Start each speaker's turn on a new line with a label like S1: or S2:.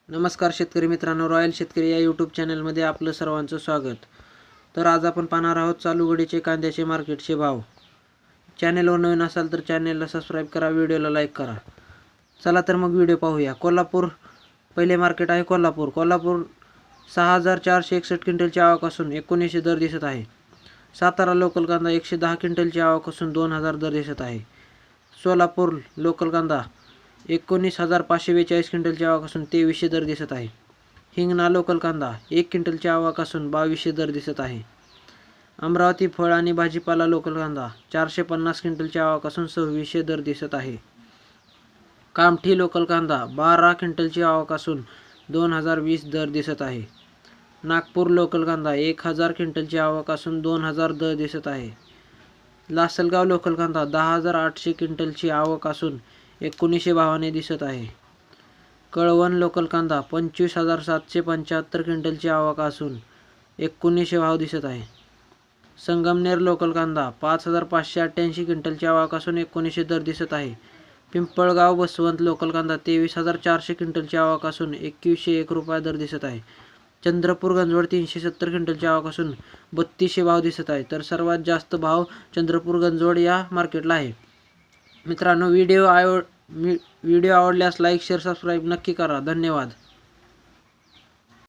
S1: नमस्कार शेतकरी मित्रांनो, रॉयल शेतकरी या यूट्यूब चॅनलमध्ये आपलं सर्वांचं स्वागत। तर आज आपण पाहणार आहोत चालू घडीचे कांद्याचे मार्केटचे भाव। चॅनलवर नवीन असाल तर चॅनलला सबस्क्राईब करा, व्हिडिओला लाईक करा। चला तर मग व्हिडिओ पाहूया। कोल्हापूर पहिले मार्केट आहे कोल्हापूर 6461 क्विंटलची आवक असून 1900 दर दिसत आहे। सातारा लोकल कांदा 110 क्विंटलची आवक असून 2000 दर दिसत आहे। सोलापूर लोकल कांदा 19,542 क्विंटलची आवक असून 2300 दर दिसत आहे। हिंगणा लोकल कांदा 1 क्विंटलची आवक असून 2200 दर दिसत आहे। अमरावती फळ आणि भाजीपाला लोकल कांदा 450 क्विंटलची आवक असून 2600 दर दिसत आहे। कामठी लोकल कांदा 12 क्विंटलची आवक असून 2020 दर दिसत आहे। नागपूर लोकल कांदा 1000 क्विंटलची आवक असून 2000 दर दिसत आहे। लासलगाव लोकल कांदा 10,800 क्विंटलची आवक असून 1900 भावाने दिसत आहे। कळवण लोकल कांदा 25,775 क्विंटलची आवक असून 1900 भाव दिसत आहे। संगमनेर लोकल कांदा 5,588 क्विंटलची आवक असून 1900 दर दिसत आहे। पिंपळगाव बसवंत लोकल कांदा 23,400 क्विंटलची आवक असून 2101 रुपये दर दिसत आहे। चंद्रपूर गंजवड 370 क्विंटलची आवक असून 3200 भाव दिसत आहे। तर सर्वात जास्त भाव चंद्रपूर गंजवड या मार्केटला आहे। मित्रांनो, व्हिडिओ आवडल्यास लाईक शेअर सबस्क्राईब नक्की करा। धन्यवाद।